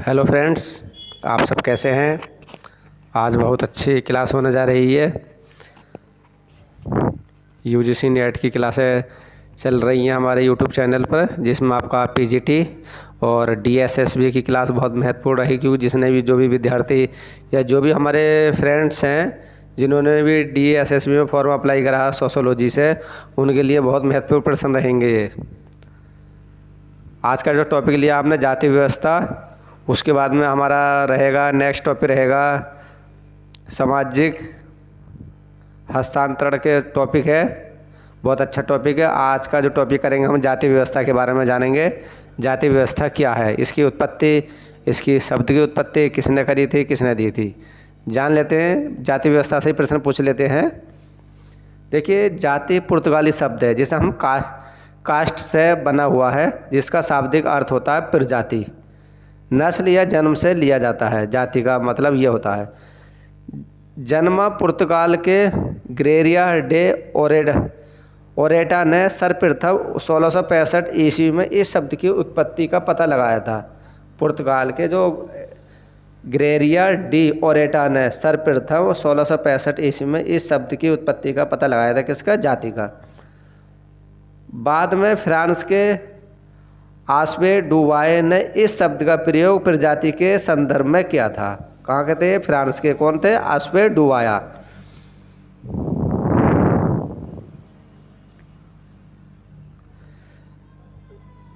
Hello friends, आप सब कैसे हैं। आज बहुत अच्छी क्लास होने जा रही है। यूजीसी नेट की क्लासें चल रही हैं हमारे यूट्यूब चैनल पर, जिसमें आपका पीजीटी और डीएसएसबी की क्लास बहुत महत्वपूर्ण रही, क्योंकि जिसने भी जो भी विद्यार्थी या जो भी हमारे फ्रेंड्स हैं जिन्होंने भी डीएसएसबी में फॉर्म अप्लाई करा सोशोलॉजी से, उनके लिए बहुत महत्वपूर्ण प्रश्न रहेंगे ये। आज का जो टॉपिक लिया आपने जाति व्यवस्था, उसके बाद में हमारा रहेगा नेक्स्ट टॉपिक रहेगा सामाजिक हस्तांतरण के टॉपिक है। बहुत अच्छा टॉपिक है। आज का जो टॉपिक करेंगे हम जाति व्यवस्था के बारे में जानेंगे। जाति व्यवस्था क्या है, इसकी उत्पत्ति, इसकी शब्द की उत्पत्ति किसने करी थी, किसने दी थी, जान लेते हैं। जाति व्यवस्था से ही प्रश्न पूछ लेते हैं। देखिए, जाति पुर्तगाली शब्द है जिसे हम कास्ट से बना हुआ है, जिसका शाब्दिक अर्थ होता है प्रजाति। नस्ल या जन्म से लिया जाता है। जाति का मतलब ये होता है। जन्म पुर्तगाल के ग्रेरिया डे ओरेटा ने सर्वप्रथम 1665 ईस्वी में इस शब्द की उत्पत्ति का पता लगाया था। पुर्तगाल के जो ग्रेरिया डी ओरेटा ने सर्वप्रथम 1665 ईस्वी में इस शब्द की उत्पत्ति का पता लगाया था। किसका? जाति का। बाद में फ्रांस के आस्वे डुवाए ने इस शब्द का प्रयोग प्रजाति के संदर्भ में किया था। कहाँ के थे? फ्रांस के। कौन थे? आस्वे डुवाया।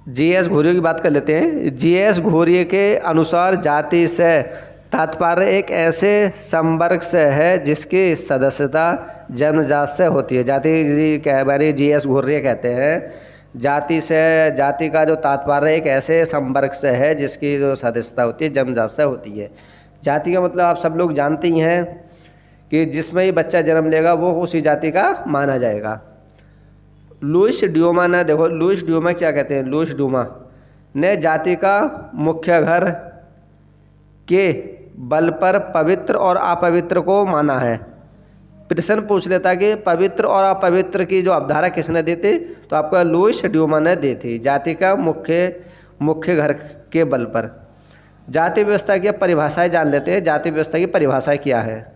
जीएस घुरिये की बात कर लेते हैं। जीएस घुरिये के अनुसार जाति से तात्पर्य एक ऐसे संवर्ग से है जिसकी सदस्यता जन्मजात से होती है। जाति जीएस घुरिये कहते हैं जाति का जो तात्पर्य एक ऐसे संवर्ग से है जिसकी जो सदस्यता होती है जन्मजात से होती है। जाति का मतलब आप सब लोग जानते ही हैं कि जिसमें ही बच्चा जन्म लेगा वो उसी जाति का माना जाएगा। लुइस ड्यूमा ने, देखो लुइस ड्यूमा क्या कहते हैं, लुइस ड्यूमा ने जाति का मुख्य घर के बल पर पवित्र और अपवित्र को माना है। प्रश्न पूछ लेता कि पवित्र और अपवित्र की जो अवधारणा किसने दी थी, तो आपका लुइस ड्यूमा ने दी थी। जाति का मुख्य घर के बल पर। जाति व्यवस्था की परिभाषाएं जान लेते हैं। जाति व्यवस्था की परिभाषा क्या है?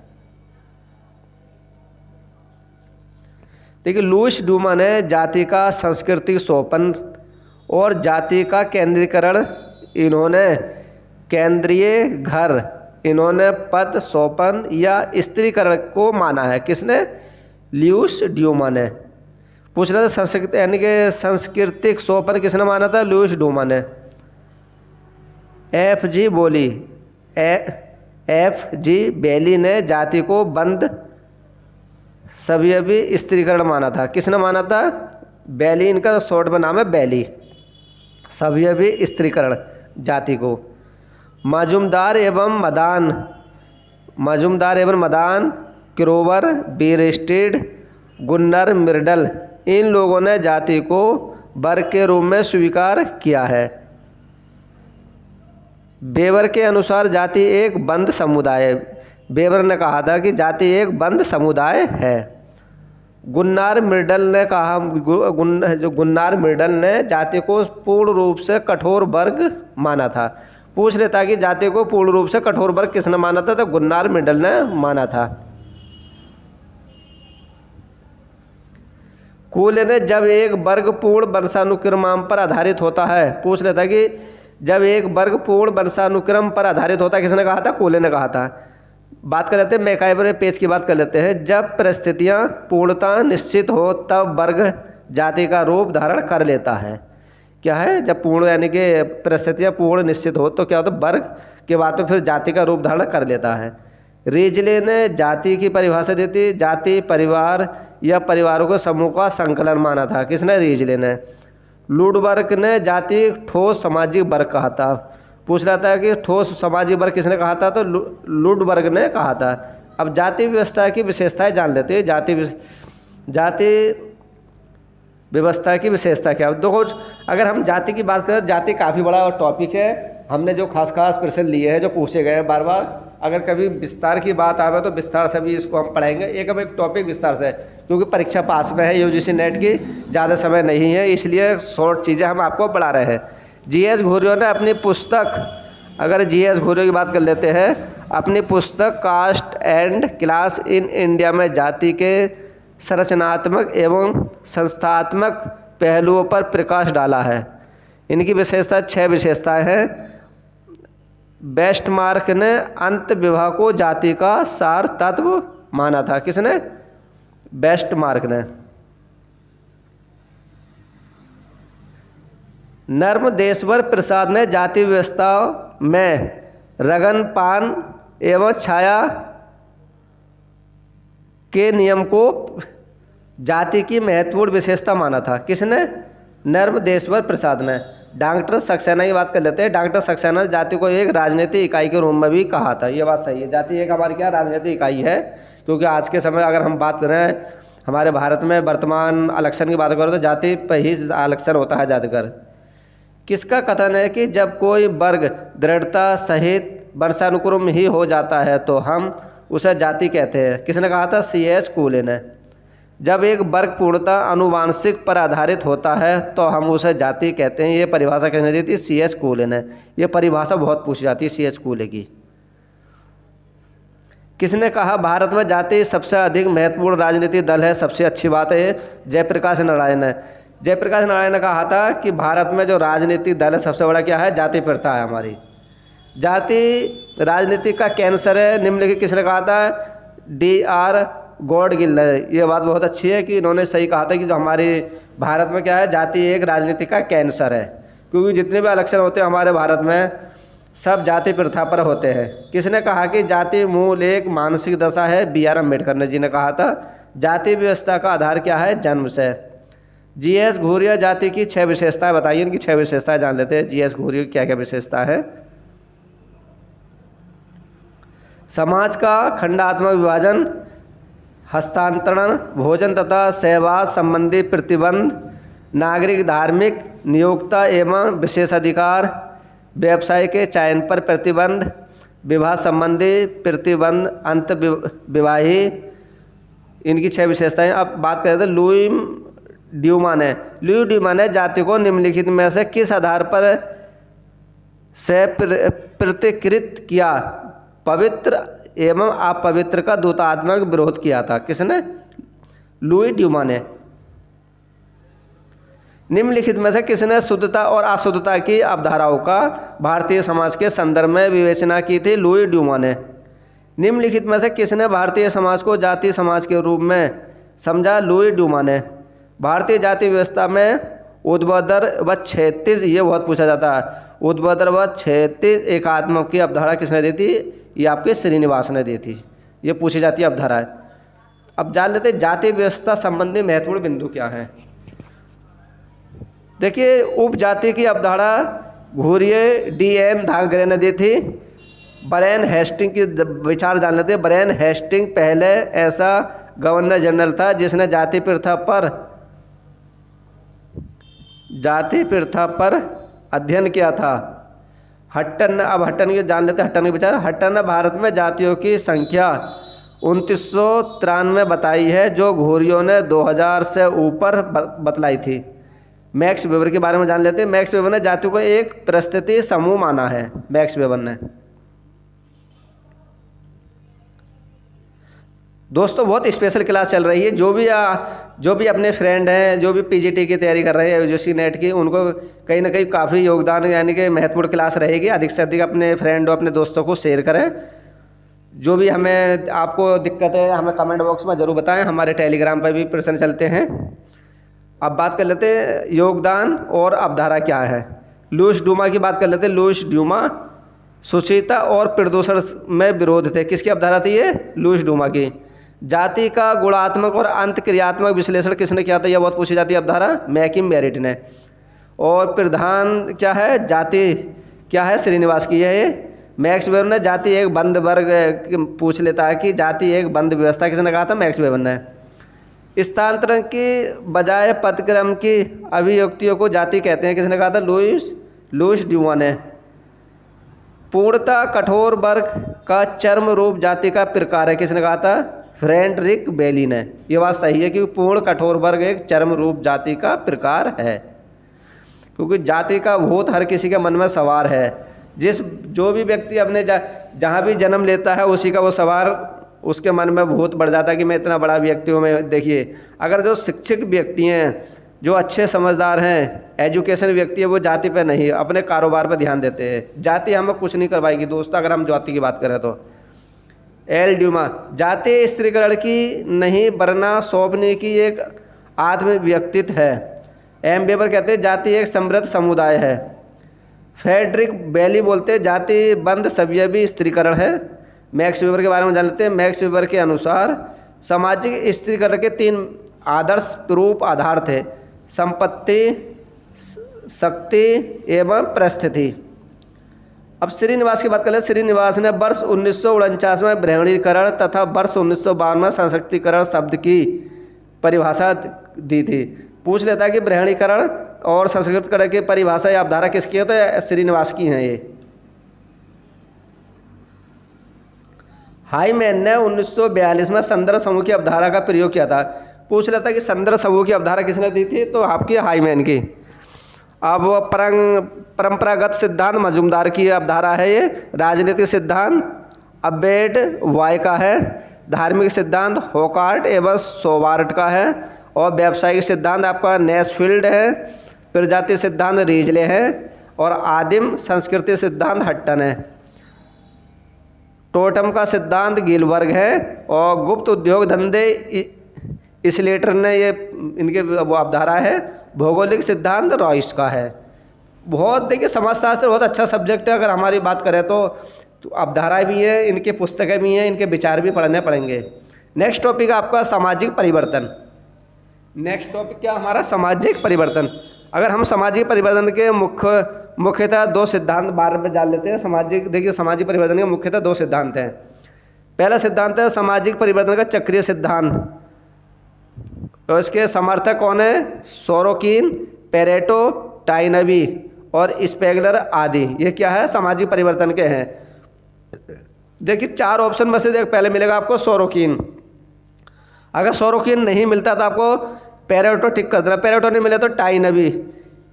देखिए, लुइस ड्यूमा ने जाति का सांस्कृतिक सोपन और जाति का केंद्रीकरण, इन्होंने केंद्रीय घर, इन्होंने पद सोपन या स्त्रीकरण को माना है। किसने? लुइस ड्यूमा ने। पूछ रहा था संस्कृत यानी कि सांस्कृतिक सोपन किसने माना था? लुइस ड्यूमा ने। एफ जी बेली ने जाति को बंद सवयवी स्त्रीकरण माना था। किसने माना था? बेली, इनका शॉर्ट में नाम है बेली। सवयवी स्त्रीकरण जाति को। मजुमदार एवं मदान, क्रोवर, बीरस्टेड, गुन्नर, मिर्डल, इन लोगों ने जाति को वर्ग के रूप में स्वीकार किया है। बेवर के अनुसार जाति एक बंद समुदाय है। बेवर ने कहा था कि जाति एक बंद समुदाय है। गुन्नार मिर्डल ने जाति को पूर्ण रूप से कठोर वर्ग माना था। पूछ लेता कि जाति को पूर्ण रूप से कठोर वर्ग किसने माना था, तो गुन्नार मिर्डल ने माना था। कूले ने जब एक वर्ग पूर्ण वंशानुक्रम पर आधारित होता है। पूछ लेता कि जब एक वर्ग पूर्ण वंशानुक्रम पर आधारित होता है, किसने कहा था? कूले ने कहा था। बात कर लेते हैं मैकाइवर पेज की बात कर लेते हैं। जब परिस्थितियां पूर्णता निश्चित हो तब वर्ग जाति का रूप धारण कर लेता है। क्या है? जब पूर्ण यानी कि परिस्थितियां पूर्ण निश्चित हो तो क्या होता है? वर्ग के बाद तो फिर जाति का रूप धारण कर लेता है। रीजले ने जाति की परिभाषा दी थी। जाति परिवार या परिवारों के समूह का संकलन माना था। किसने? रीजले ने। लुडबर्ग ने जाति ठोस सामाजिक वर्ग कहा था। पूछ रहा था कि ठोस सामाजिक वर्ग किसने कहा था, तो लुडबर्ग ने कहा था। अब जाति व्यवस्था की विशेषताएं जान लेते हैं। जाति व्यवस्था की विशेषता क्या है? देखो, अगर हम जाति की बात करें, जाति काफ़ी बड़ा टॉपिक है। हमने जो खास प्रश्न लिए हैं जो पूछे गए हैं बार बार, अगर कभी विस्तार की बात आवे तो विस्तार से भी इसको हम पढ़ाएंगे। एक टॉपिक विस्तार से, क्योंकि परीक्षा पास में है यूजीसी नेट की, ज़्यादा समय नहीं है, इसलिए शॉर्ट चीज़ें हम आपको पढ़ा रहे हैं। जीएस घुरिये ने अपनी पुस्तक अगर जीएस घुरियो की बात कर लेते हैं, अपनी पुस्तक caste and class in India में जाति के संरचनात्मक एवं संस्थात्मक पहलुओं पर प्रकाश डाला है। इनकी विशेषता 6 विशेषताएं हैं। वेस्टमार्क ने अंत विवाह को जाति का सार तत्व माना था। किसने? वेस्टमार्क ने। नर्मदेश्वर प्रसाद ने जाति व्यवस्था में रगनपान एवं छाया के नियम को जाति की महत्वपूर्ण विशेषता माना था। किसने? नर्मदेश्वर प्रसाद ने। डॉक्टर सक्सेना की बात कर लेते हैं। डॉक्टर सक्सेना ने जाति को एक राजनीतिक इकाई के रूप में भी कहा था। ये बात सही है, जाति एक हमारी क्या राजनीतिक इकाई है, क्योंकि आज के समय अगर हम बात करें हमारे भारत में वर्तमान इलेक्शन की बात करें तो जाति पर ही इलेक्शन होता है ज़्यादातर। किसका कथन है कि जब कोई वर्ग दृढ़ता सहित वंशानुक्रम ही हो जाता है तो हम उसे जाति कहते हैं। किसने कहा था? C.H. कूले ने। जब एक वर्ग पूर्णतः आनुवांशिक पर आधारित होता है तो हम उसे जाति कहते हैं। ये परिभाषा किसने दी थी? C.H. कूले ने। ये परिभाषा बहुत पूछी जाती है C.H. कूले की। किसने कहा भारत में जाति सबसे अधिक महत्वपूर्ण राजनीतिक दल है? सबसे अच्छी बात है जयप्रकाश नारायण ने। जयप्रकाश नारायण ने कहा था कि भारत में जो राजनीतिक दल है सबसे बड़ा क्या है? जाति प्रथा है हमारी। जाति राजनीति का कैंसर है, निम्नलिखित किसने कहा था? D.R. गॉडगिल ने। ये बात बहुत अच्छी है कि इन्होंने सही कहा था कि जो हमारे भारत में क्या है, जाति एक राजनीति का कैंसर है, क्योंकि जितने भी इलेक्शन होते हैं हमारे भारत में सब जाति प्रथा पर होते हैं। किसने कहा कि जाति मूल एक मानसिक दशा है? B.R. अम्बेडकर ने जी ने कहा था। जाति व्यवस्था का आधार क्या है? जन्म से। जीएस घुरियो जाति की 6 विशेषताएं बताइए। इनकी 6 विशेषताएं जान लेते हैं। जीएस घुरियो की क्या क्या विशेषता है? समाज का खंडात्मक विभाजन, हस्तांतरण, भोजन तथा सहवास संबंधी प्रतिबंध, नागरिक धार्मिक नियोक्ता एवं विशेषाधिकार, व्यवसाय के चयन पर प्रतिबंध, विवाह संबंधी प्रतिबंध, अंत विवाही। इनकी 6 विशेषताएं। अब बात करें तो लुई ड्यूमा ने जाति को निम्नलिखित में से किस आधार पर से प्रतिकृत किया? पवित्र एवं अपवित्र का द्वैतात्मक विरोध किया था। किसने? लुई ड्यूमा ने। निम्नलिखित में से किसने शुद्धता और अशुद्धता की अवधारणाओं का भारतीय समाज के संदर्भ में विवेचना की थी? लुई ड्यूमा ने। निम्नलिखित में से किसने भारतीय समाज को जाति समाज के रूप में समझा? लुई ड्यूमा ने। भारतीय जाति व्यवस्था में ऊर्ध्वाधर व क्षैतिज, ये बहुत पूछा जाता है, ऊर्ध्वाधर व क्षैतिज एकात्मक की अवधारणा किसने दी थी? ये आपके श्रीनिवास ने दी थी। ये पूछी जाती है अवधारणा है। अब जान लेते जाति व्यवस्था संबंधी महत्वपूर्ण बिंदु क्या है। देखिए, उपजाति की अवधारणा घुरियो D.N. धांगरे ने दी थी। ब्रेन हेस्टिंग की विचार जान लेते हैं। ब्रेन हेस्टिंग पहले ऐसा गवर्नर जनरल था जिसने जाति प्रथा पर अध्ययन किया था। हट्टन, अब हट्टन की जान लेते हैं। हट्टन के विचार। हट्टन ने भारत में जातियों की संख्या 2993 बताई है, जो घुरियो ने 2000 से ऊपर बतलाई थी। मैक्स वेबर के बारे में जान लेते हैं। मैक्स वेबर ने जातियों को एक परिस्थिति समूह माना है। मैक्स वेबर ने। दोस्तों, बहुत स्पेशल क्लास चल रही है। जो भी अपने फ्रेंड हैं, जो भी पीजीटी की तैयारी कर रहे हैं, यूजीसी नेट की, उनको कहीं ना कहीं काफ़ी योगदान यानी कि महत्वपूर्ण क्लास रहेगी। अधिक से अधिक अपने फ्रेंड और अपने दोस्तों को शेयर करें। जो भी हमें आपको दिक्कत है हमें कमेंट बॉक्स में ज़रूर बताएं। हमारे टेलीग्राम पर भी प्रश्न चलते हैं। अब बात कर लेते हैं योगदान और अवधारणा क्या है। लुईस ड्यूमा की बात कर लेते हैं। लुईस ड्यूमा सुचिता और प्रदूषण में विरोध थे। किसकी अवधारणा थी ये? लुईस ड्यूमा की। जाति का गुणात्मक और अंतक्रियात्मक विश्लेषण किसने किया था? यह बहुत पूछी जाती है अवधारणा। मैकिम मेरिट ने। और प्रधान क्या है? जाति क्या है? श्रीनिवास की है। मैक्स वेबर ने जाति एक बंद वर्ग पूछ लेता है कि जाति एक बंद व्यवस्था किसने कहा था? मैक्स वेबर ने। स्थानांतरण की बजाय पदक्रम की अभिव्यक्तियों को जाति कहते हैं। किसने कहा था? लुईस ड्यूमा ने। पूर्णतः कठोर वर्ग का चरम रूप जाति का प्रकार है। किसने कहा था? फ्रेडरिक बेली ने। यह बात सही है कि पूर्ण कठोर वर्ग एक चरम रूप जाति का प्रकार है, क्योंकि जाति का भूत हर किसी के मन में सवार है। जिस जो भी व्यक्ति अपने जहाँ भी जन्म लेता है उसी का वो सवार उसके मन में भूत बढ़ जाता है कि मैं इतना बड़ा व्यक्ति हूँ। मैं देखिए, अगर जो शिक्षित व्यक्ति हैं, जो अच्छे समझदार हैं, एजुकेशन व्यक्ति है, वो जाति पे नहीं अपने कारोबार पे ध्यान देते हैं। जाति हमें कुछ नहीं करवाएगी दोस्तों, अगर हम जाति की बात करें तो। एल ड्यूमा, जाति स्त्रीकरण की नहीं वरना सौंपने की एक आत्म व्यक्तित्व है। एम वेबर कहते हैं जाति एक समृद्ध समुदाय है। फ्रेडरिक बेली बोलते हैं जाति बंद सव्यवी स्त्रीकरण है। मैक्स वेबर के बारे में जान लेते हैं। मैक्स वेबर के अनुसार सामाजिक स्त्रीकरण के 3 आदर्श रूप आधार थे: संपत्ति, शक्ति एवं परिस्थिति। अब श्रीनिवास की बात करें। श्रीनिवास ने वर्ष 1949 में ब्राह्मणीकरण तथा वर्ष 1952 में सशक्तिकरण शब्द की परिभाषा दी थी। पूछ लेता है कि ब्राह्मणीकरण और सशक्तिकरण की परिभाषा या अवधारा किसकी है, तो श्रीनिवास की हैं ये। हाईमैन ने 1942 में संदर्भ समूह की अवधारा का प्रयोग किया था। पूछ लेता है कि संदर्भ समूह की अवधारा किसने दी थी, तो आपकी हाईमैन की। अब परंपरागत सिद्धांत मजूमदार की अवधारा है ये। राजनीतिक सिद्धांत अबेड वाय का है। धार्मिक सिद्धांत होकार्ट एवं सोबार्ट का है। और व्यावसायिक सिद्धांत आपका नेसफील्ड है। प्रजाति सिद्धांत रीजले है। और आदिम संस्कृति सिद्धांत हट्टन है। टोटम का सिद्धांत गिलबर्ग है। और गुप्त उद्योग धंधे स्लेटर ने ये इनके वो अवधारा है। भौगोलिक सिद्धांत रॉयस का है। बहुत देखिए, समाजशास्त्र बहुत अच्छा सब्जेक्ट है। अगर हमारी बात करें तो अवधाराएं भी है, इनके पुस्तकें भी हैं, इनके विचार भी पढ़ने पड़ेंगे। नेक्स्ट टॉपिक आपका सामाजिक परिवर्तन। नेक्स्ट टॉपिक क्या हमारा? सामाजिक परिवर्तन। अगर हम सामाजिक परिवर्तन के मुख्यतः 2 सिद्धांत बारे में जान लेते हैं। सामाजिक परिवर्तन के मुख्यतः 2 सिद्धांत हैं। पहला सिद्धांत है सामाजिक परिवर्तन का चक्रीय सिद्धांत। और इसके समर्थक कौन है? सोरोकिन, पेरेटो, टाइनबी और स्पेगलर आदि। ये क्या है? सामाजिक परिवर्तन के हैं। देखिए 4 ऑप्शन में से पहले मिलेगा आपको सोरोकिन। अगर सोरोकिन नहीं मिलता तो आपको पेरेटो टिक कर देना। पेरेटो नहीं मिले तो टाइनबी,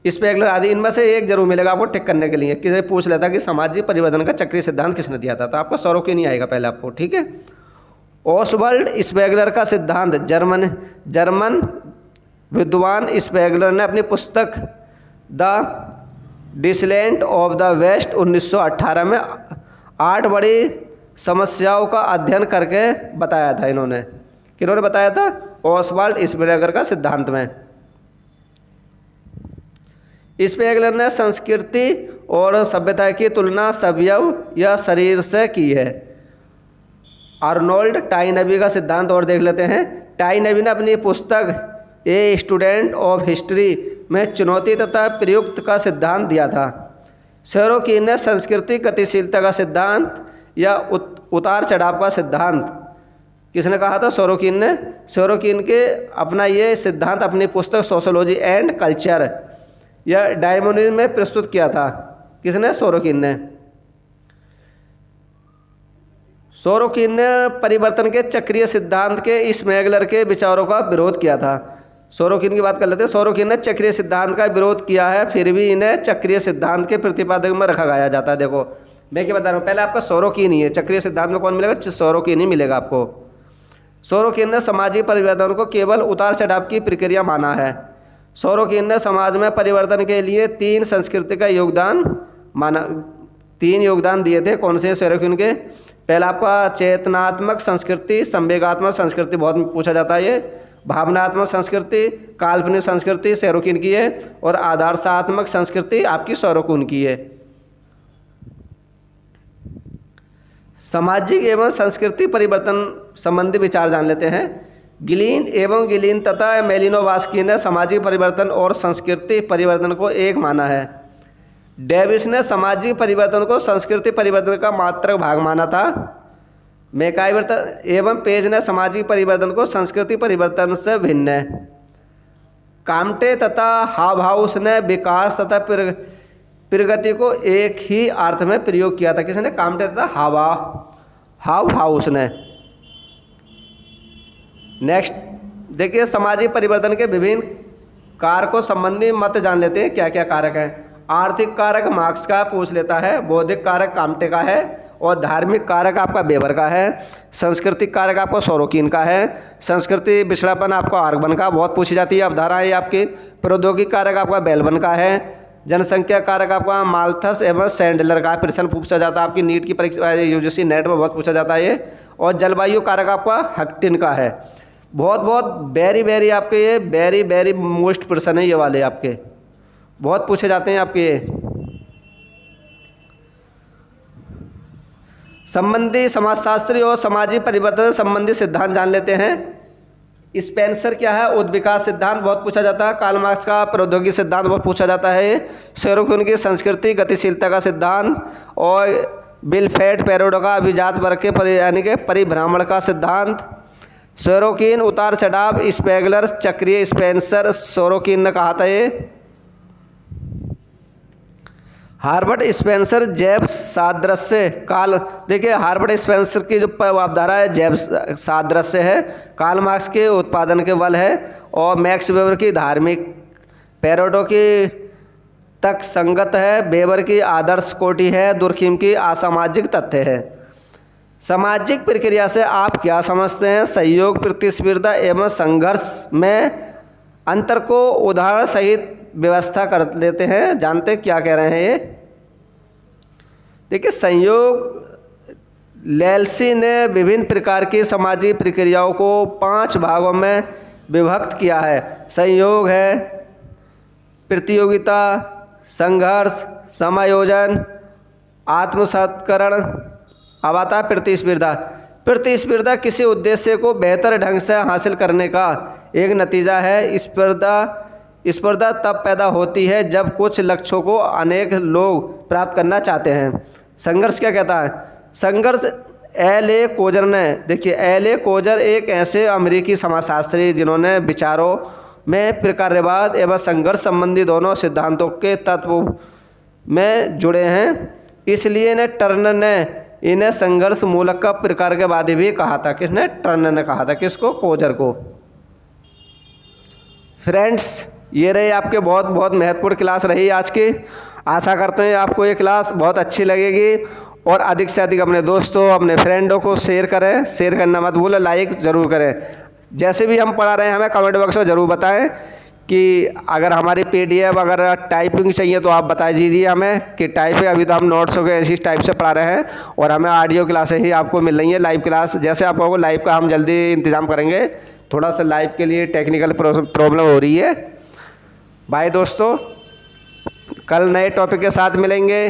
स्पेगलर आदि, इनमें से एक जरूर मिलेगा आपको टिक करने के लिए। किसी पूछ लेता कि सामाजिक परिवर्तन का चक्रीय सिद्धांत किसने दिया था, तो आपको सोरोकिन ही आएगा पहले आपको। ठीक है। ओसवाल्ड स्पेगलर का सिद्धांत जर्मन विद्वान स्पेगलर ने अपनी पुस्तक द डिसलेंट ऑफ द वेस्ट 1918 में 8 बड़ी समस्याओं का अध्ययन करके बताया था। किन्होंने बताया था? ओसवाल्ड स्पेगलर का सिद्धांत में। स्पेगलर ने संस्कृति और सभ्यता की तुलना सवयव या शरीर से की है। आर्नोल्ड टाइनबी का सिद्धांत और देख लेते हैं। टाइनबी ने अपनी पुस्तक ए स्टूडेंट ऑफ हिस्ट्री में चुनौती तथा प्रयुक्त का सिद्धांत दिया था। सोरोकिन ने संस्कृति गतिशीलता का सिद्धांत या उतार चढ़ाव का सिद्धांत किसने कहा था? सोरोकिन ने। सोरोकिन के अपना ये सिद्धांत अपनी पुस्तक सोशोलॉजी एंड कल्चर या डायमोनिज्म में प्रस्तुत किया था। किसने? सोरोकिन ने। सोरोकिन ने परिवर्तन के चक्रीय सिद्धांत के स्पेगलर के विचारों का विरोध किया था। सोरोकिन की बात कर लेते हैं। सोरोकिन ने चक्रीय सिद्धांत का विरोध किया है, फिर भी इन्हें चक्रीय सिद्धांत के प्रतिपादक में रखा गया जाता है। देखो मैं क्या बता रहा हूँ, पहले आपका सोरोकिन ही है। चक्रीय सिद्धांत में कौन मिलेगा? सोरोकिन ही मिलेगा आपको। सोरोकिन ने सामाजिक परिवर्तन को केवल उतार चढ़ाव की प्रक्रिया माना है। सोरोकिन ने समाज में परिवर्तन के लिए 3 संस्कृति का योगदान माना। 3 योगदान दिए थे। कौन से? सोरोकिन के। पहला आपका चेतनात्मक संस्कृति, संवेगात्मक संस्कृति, बहुत पूछा जाता है ये। भावनात्मक संस्कृति, काल्पनिक संस्कृति सोरोकिन की है। और आदर्शात्मक संस्कृति आपकी सोरोकिन की है। सामाजिक एवं संस्कृति परिवर्तन संबंधी विचार जान लेते हैं। गिलीन तथा मेलिनोवस्की ने सामाजिक परिवर्तन और संस्कृति परिवर्तन को एक माना है। डेविस ने सामाजिक परिवर्तन को संस्कृति परिवर्तन का मात्रक भाग माना था। मैकाइवर एवं पेज ने सामाजिक परिवर्तन को संस्कृति परिवर्तन से भिन्न है। काम्टे तथा हाउहाउस ने विकास तथा प्रगति को एक ही अर्थ में प्रयोग किया था। किसने? काम्टे तथा हाउहाउस ने। नेक्स्ट देखिए सामाजिक परिवर्तन के विभिन्न कारकों संबंधी मत जान लेते हैं। क्या क्या कारक हैं? आर्थिक कारक मार्क्स का पूछ लेता है, बौद्धिक कारक काम्टे का है और धार्मिक कारक आपका वेबर का है, सांस्कृतिक कारक आपको सोरोकिन का है, संस्कृति पिछड़ापन आपको आर्गबन का बहुत पूछी जाती है अवधारणा आपकी, प्रौद्योगिक कारक आपका बेलबन का है, जनसंख्या कारक आपका माल्थस एवं सैंडलर का प्रश्न पूछा जाता है आपकी नीट की परीक्षा यूजीसी नेट में बहुत पूछा जाता है ये, और जलवायु कारक आपका हक्टिन का है। बहुत वेरी आपके ये वेरी मोस्ट प्रश्न है ये वाले आपके, बहुत पूछे जाते हैं आपके ये। संबंधी समाजशास्त्री और सामाजिक परिवर्तन संबंधी सिद्धांत जान लेते हैं। स्पेंसर क्या है, उद्विकास सिद्धांत बहुत पूछा जाता है। कार्ल मार्क्स का प्रौद्योगिक सिद्धांत बहुत पूछा जाता है। सोरोकिन की संस्कृति गतिशीलता का सिद्धांत और विल्फ्रेड पेरेटो का अभिजात वर्ग के यानी कि परिभ्रमण का सिद्धांत। सोरोकिन उतार चढ़ाव, स्पेगलर चक्रीय, स्पेंसर सोरोकिन ने कहा था ये। हार्बर्ट स्पेंसर जैव सादृश्य काल, देखिए हार्बर्ट स्पेंसर की जो अवधारणा है जैव सादृश्य है, कार्ल मार्क्स के उत्पादन के बल है, और मैक्स वेबर की धार्मिक, पेरेटो की तक संगत है, वेबर की आदर्श कोटि है, दुर्खिम की असामाजिक तथ्य है। सामाजिक प्रक्रिया से आप क्या समझते हैं? सहयोग, प्रतिस्पर्धा एवं संघर्ष में अंतर को उदाहरण सहित व्यवस्था कर लेते हैं। जानते क्या कह रहे हैं ये? देखिए संयोग, लेल्सी ने विभिन्न प्रकार की सामाजिक प्रक्रियाओं को 5 भागों में विभक्त किया है। संयोग है, प्रतियोगिता, संघर्ष, समायोजन, आत्मसात्करण। अब आता है प्रतिस्पर्धा। प्रतिस्पर्धा किसी उद्देश्य को बेहतर ढंग से हासिल करने का एक नतीजा है। स्पर्धा तब पैदा होती है जब कुछ लक्ष्यों को अनेक लोग प्राप्त करना चाहते हैं। संघर्ष क्या कहता है? संघर्ष एल.ए. कोजर ने, देखिए एल.ए. कोजर एक ऐसे अमेरिकी समाजशास्त्री जिन्होंने विचारों में प्रकारवाद एवं संघर्ष संबंधी दोनों सिद्धांतों के तत्व में जुड़े हैं, इसलिए ने टर्नर ने इन्हें संघर्ष मूलक का प्रकारवादी भी कहा था। किसने? टर्नर ने कहा था। किसको? कोजर को। फ्रेंड्स, ये रही आपके बहुत महत्वपूर्ण क्लास रही आज की। आशा करते हैं आपको ये क्लास बहुत अच्छी लगेगी और अधिक से अधिक अपने दोस्तों, अपने फ्रेंडों को शेयर करें। शेयर करना मत भूलें, लाइक ज़रूर करें। जैसे भी हम पढ़ा रहे हैं हमें कमेंट बॉक्स में ज़रूर बताएं कि अगर हमारी PDF अगर टाइपिंग चाहिए तो आप बता दीजिए हमें कि टाइप, अभी तो हम नोट्स हो गए इसी टाइप से पढ़ा रहे हैं और हमें ऑडियो क्लासें ही आपको मिल रही हैं, लाइव क्लास। जैसे आप लोगों को लाइव का हम जल्दी इंतज़ाम करेंगे, थोड़ा सा लाइव के लिए टेक्निकल प्रॉब्लम हो रही है। बाय दोस्तों, कल नए टॉपिक के साथ मिलेंगे।